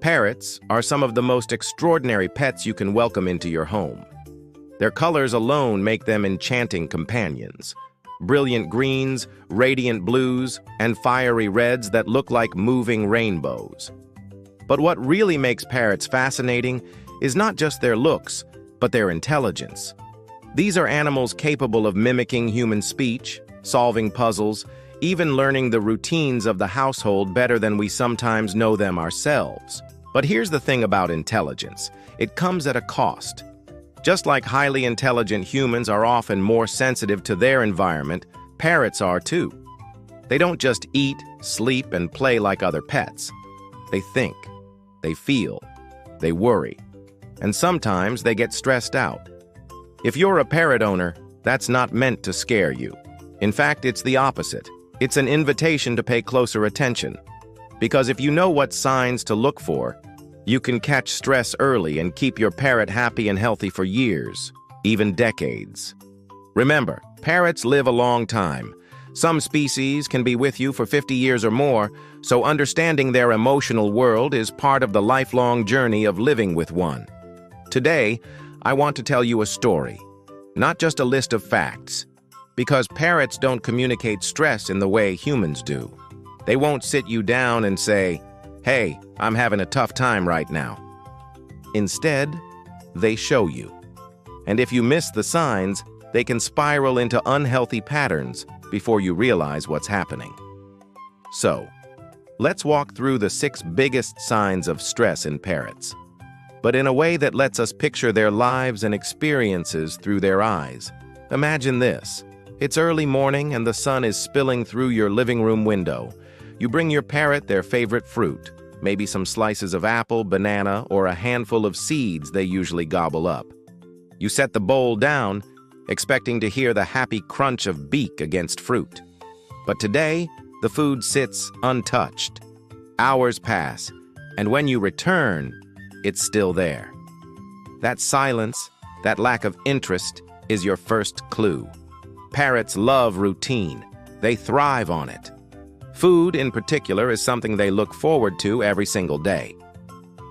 Parrots are some of the most extraordinary pets you can welcome into your home. Their colors alone make them enchanting companions. Brilliant greens, radiant blues, and fiery reds that look like moving rainbows. But what really makes parrots fascinating is not just their looks, but their intelligence. These are animals capable of mimicking human speech, solving puzzles, even learning the routines of the household better than we sometimes know them ourselves. But here's the thing about intelligence. It comes at a cost. Just like highly intelligent humans are often more sensitive to their environment, parrots are too. They don't just eat, sleep, and play like other pets. They think, they feel, they worry, and sometimes they get stressed out. If you're a parrot owner, that's not meant to scare you. In fact, it's the opposite. It's an invitation to pay closer attention. Because if you know what signs to look for, you can catch stress early and keep your parrot happy and healthy for years, even decades. Remember, parrots live a long time. Some species can be with you for 50 years or more, so understanding their emotional world is part of the lifelong journey of living with one. Today, I want to tell you a story, not just a list of facts, because parrots don't communicate stress in the way humans do. They won't sit you down and say, "Hey, I'm having a tough time right now." Instead, they show you. And if you miss the signs, they can spiral into unhealthy patterns before you realize what's happening. So, let's walk through the 6 biggest signs of stress in parrots, but in a way that lets us picture their lives and experiences through their eyes. Imagine this. It's early morning and the sun is spilling through your living room window. You bring your parrot their favorite fruit, maybe some slices of apple, banana, or a handful of seeds they usually gobble up. You set the bowl down, expecting to hear the happy crunch of beak against fruit. But today, the food sits untouched. Hours pass, and when you return, it's still there. That silence, that lack of interest, is your first clue. Parrots love routine. They thrive on it. Food, in particular, is something they look forward to every single day.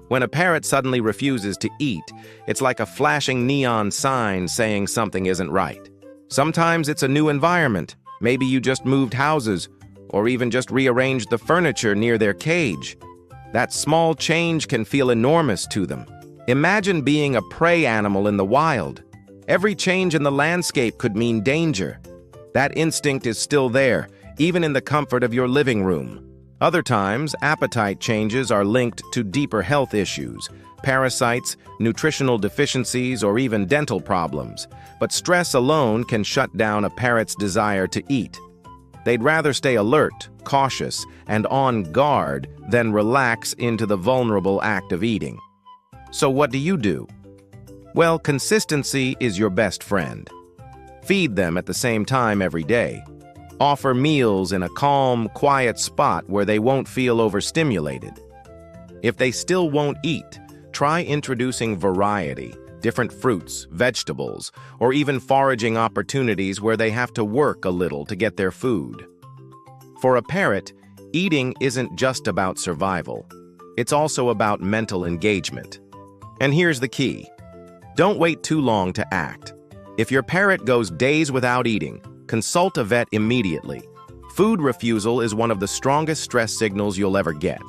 When a parrot suddenly refuses to eat, it's like a flashing neon sign saying something isn't right. Sometimes it's a new environment. Maybe you just moved houses, or even just rearranged the furniture near their cage. That small change can feel enormous to them. Imagine being a prey animal in the wild. Every change in the landscape could mean danger. That instinct is still there, even in the comfort of your living room. Other times, appetite changes are linked to deeper health issues, parasites, nutritional deficiencies, or even dental problems. But stress alone can shut down a parrot's desire to eat. They'd rather stay alert, cautious, and on guard than relax into the vulnerable act of eating. So what do? Well, consistency is your best friend. Feed them at the same time every day. Offer meals in a calm, quiet spot where they won't feel overstimulated. If they still won't eat, try introducing variety, different fruits, vegetables, or even foraging opportunities where they have to work a little to get their food. For a parrot, eating isn't just about survival. It's also about mental engagement. And here's the key. Don't wait too long to act. If your parrot goes days without eating, consult a vet immediately. Food refusal is one of the strongest stress signals you'll ever get.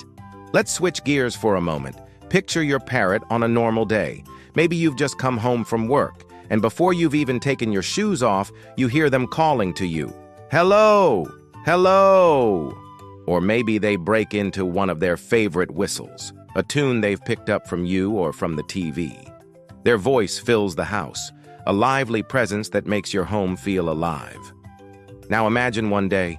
Let's switch gears for a moment. Picture your parrot on a normal day. Maybe you've just come home from work, and before you've even taken your shoes off, you hear them calling to you. "Hello! Hello!" Or maybe they break into one of their favorite whistles, a tune they've picked up from you or from the TV. Their voice fills the house, a lively presence that makes your home feel alive. Now imagine one day,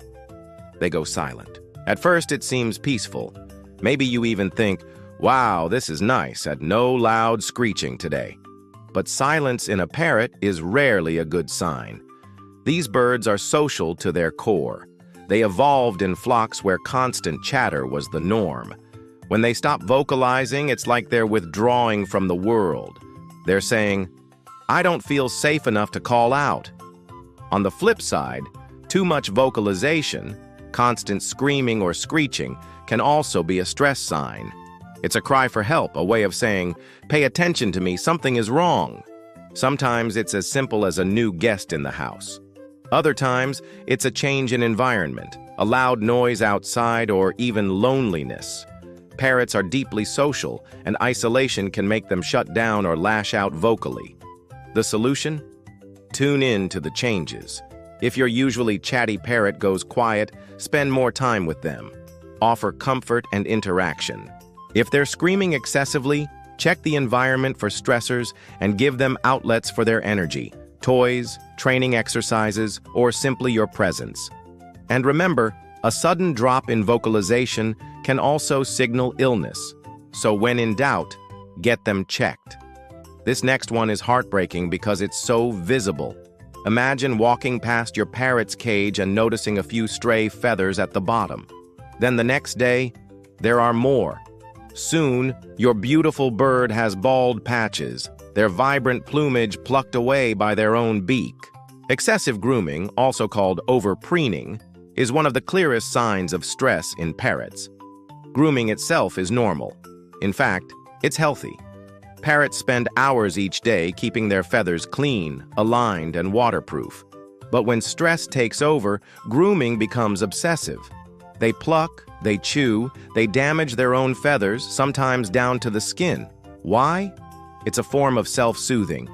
they go silent. At first it seems peaceful. Maybe you even think, "Wow, this is nice, and no loud screeching today." But silence in a parrot is rarely a good sign. These birds are social to their core. They evolved in flocks where constant chatter was the norm. When they stop vocalizing, it's like they're withdrawing from the world. They're saying, "I don't feel safe enough to call out." On the flip side, too much vocalization, constant screaming or screeching, can also be a stress sign. It's a cry for help, a way of saying, "Pay attention to me, something is wrong." Sometimes it's as simple as a new guest in the house. Other times, it's a change in environment, a loud noise outside, or even loneliness. Parrots are deeply social, and isolation can make them shut down or lash out vocally. The solution? Tune in to the changes. If your usually chatty parrot goes quiet, spend more time with them. Offer comfort and interaction. If they're screaming excessively, check the environment for stressors and give them outlets for their energy, toys, training exercises, or simply your presence. And remember, a sudden drop in vocalization can also signal illness. So when in doubt, get them checked. This next one is heartbreaking because it's so visible. Imagine walking past your parrot's cage and noticing a few stray feathers at the bottom. Then the next day, there are more. Soon, your beautiful bird has bald patches, their vibrant plumage plucked away by their own beak. Excessive grooming, also called over-preening, is one of the clearest signs of stress in parrots. Grooming itself is normal. In fact, it's healthy. Parrots spend hours each day keeping their feathers clean, aligned, and waterproof. But when stress takes over, grooming becomes obsessive. They pluck, they chew, they damage their own feathers, sometimes down to the skin. Why? It's a form of self-soothing.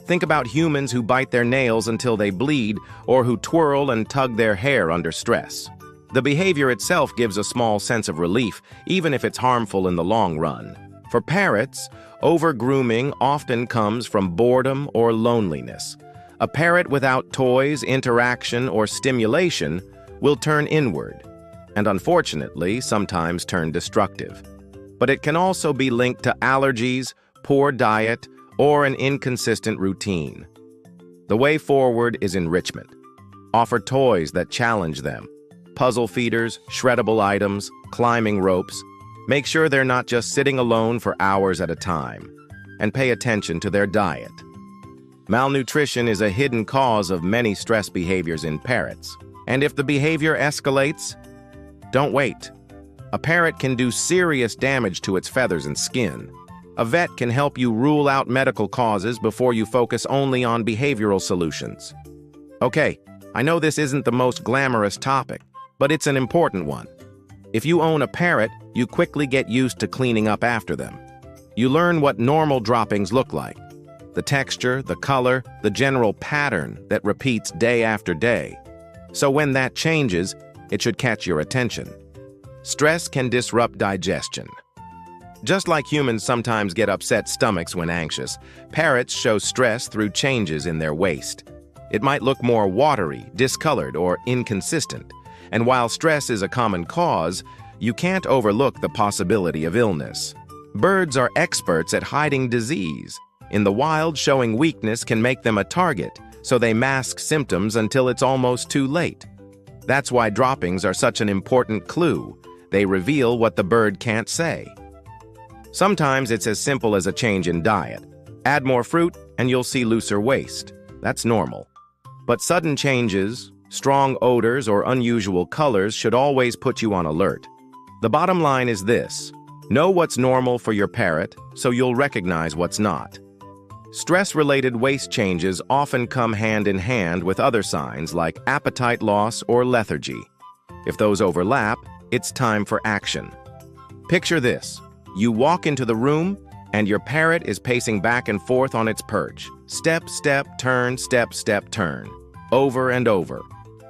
Think about humans who bite their nails until they bleed, or who twirl and tug their hair under stress. The behavior itself gives a small sense of relief, even if it's harmful in the long run. For parrots, over-grooming often comes from boredom or loneliness. A parrot without toys, interaction, or stimulation will turn inward, and unfortunately, sometimes turn destructive. But it can also be linked to allergies, poor diet, or an inconsistent routine. The way forward is enrichment. Offer toys that challenge them. Puzzle feeders, shreddable items, climbing ropes. Make sure they're not just sitting alone for hours at a time. And pay attention to their diet. Malnutrition is a hidden cause of many stress behaviors in parrots. And if the behavior escalates, don't wait. A parrot can do serious damage to its feathers and skin. A vet can help you rule out medical causes before you focus only on behavioral solutions. Okay, I know this isn't the most glamorous topic, but it's an important one. If you own a parrot, you quickly get used to cleaning up after them. You learn what normal droppings look like. The texture, the color, the general pattern that repeats day after day. So when that changes, it should catch your attention. Stress can disrupt digestion. Just like humans sometimes get upset stomachs when anxious, parrots show stress through changes in their waste. It might look more watery, discolored, or inconsistent. And while stress is a common cause, you can't overlook the possibility of illness. Birds are experts at hiding disease. In the wild, showing weakness can make them a target, so they mask symptoms until it's almost too late. That's why droppings are such an important clue. They reveal what the bird can't say. Sometimes it's as simple as a change in diet. Add more fruit and you'll see looser waste. That's normal. But sudden changes, strong odors, or unusual colors should always put you on alert. The bottom line is this: know what's normal for your parrot so you'll recognize what's not. Stress-related waste changes often come hand in hand with other signs like appetite loss or lethargy. If those overlap, it's time for action. Picture this. You walk into the room, and your parrot is pacing back and forth on its perch. Step, step, turn, step, step, turn. Over and over.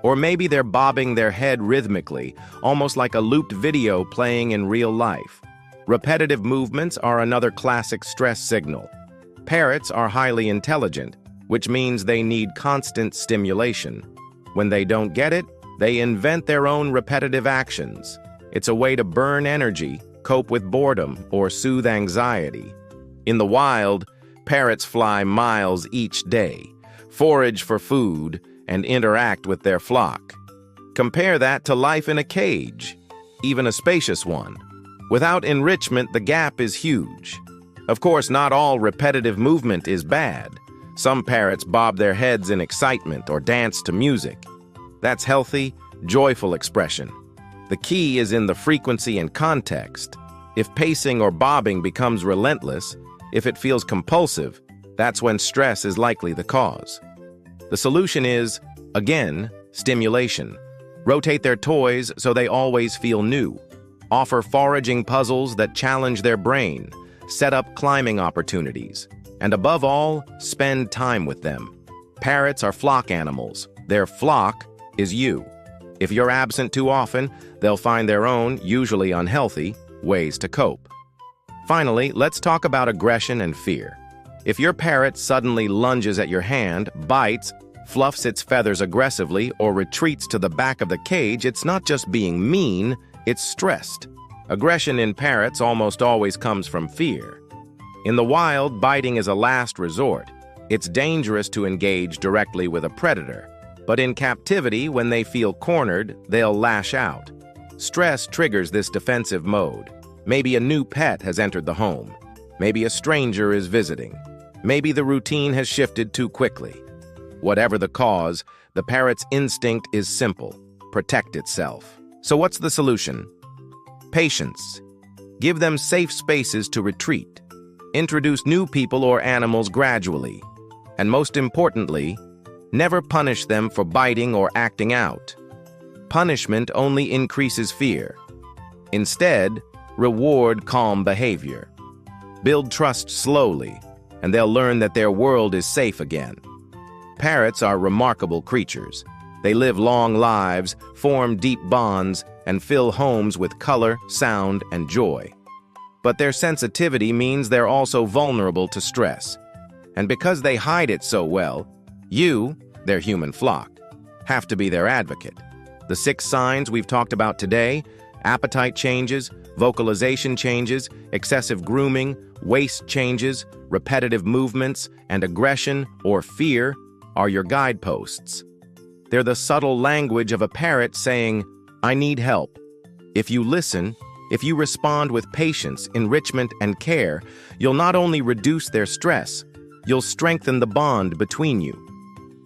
Or maybe they're bobbing their head rhythmically, almost like a looped video playing in real life. Repetitive movements are another classic stress signal. Parrots are highly intelligent, which means they need constant stimulation. When they don't get it, they invent their own repetitive actions. It's a way to burn energy, cope with boredom, or soothe anxiety. In the wild, parrots fly miles each day, forage for food, and interact with their flock. Compare that to life in a cage, even a spacious one. Without enrichment, the gap is huge. Of course, not all repetitive movement is bad. Some parrots bob their heads in excitement or dance to music. That's healthy, joyful expression. The key is in the frequency and context. If pacing or bobbing becomes relentless, if it feels compulsive, that's when stress is likely the cause. The solution is, again, stimulation. Rotate their toys so they always feel new. Offer foraging puzzles that challenge their brain. Set up climbing opportunities. And above all, spend time with them. Parrots are flock animals. Their flock is you. If you're absent too often, they'll find their own, usually unhealthy, ways to cope. Finally, let's talk about aggression and fear. If your parrot suddenly lunges at your hand, bites, fluffs its feathers aggressively, or retreats to the back of the cage, it's not just being mean, it's stressed. Aggression in parrots almost always comes from fear. In the wild, biting is a last resort. It's dangerous to engage directly with a predator. But in captivity, when they feel cornered, they'll lash out. Stress triggers this defensive mode. Maybe a new pet has entered the home. Maybe a stranger is visiting. Maybe the routine has shifted too quickly. Whatever the cause, the parrot's instinct is simple: protect itself. So what's the solution? Patience. Give them safe spaces to retreat. Introduce new people or animals gradually. And most importantly, never punish them for biting or acting out. Punishment only increases fear. Instead, reward calm behavior. Build trust slowly, and they'll learn that their world is safe again. Parrots are remarkable creatures. They live long lives, form deep bonds, and fill homes with color, sound, and joy. But their sensitivity means they're also vulnerable to stress. And because they hide it so well, you, their human flock, have to be their advocate. The 6 signs we've talked about today: appetite changes, vocalization changes, excessive grooming, waist changes, repetitive movements, and aggression or fear are your guideposts. They're the subtle language of a parrot saying, "I need help." If you listen, if you respond with patience, enrichment, and care, you'll not only reduce their stress, you'll strengthen the bond between you.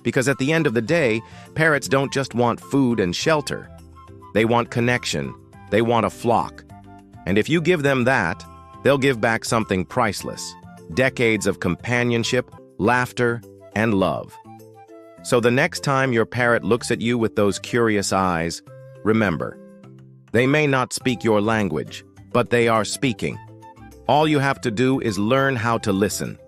Because at the end of the day, parrots don't just want food and shelter. They want connection. They want a flock. And if you give them that, they'll give back something priceless: decades of companionship, laughter, and love. So the next time your parrot looks at you with those curious eyes, remember, they may not speak your language, but they are speaking. All you have to do is learn how to listen.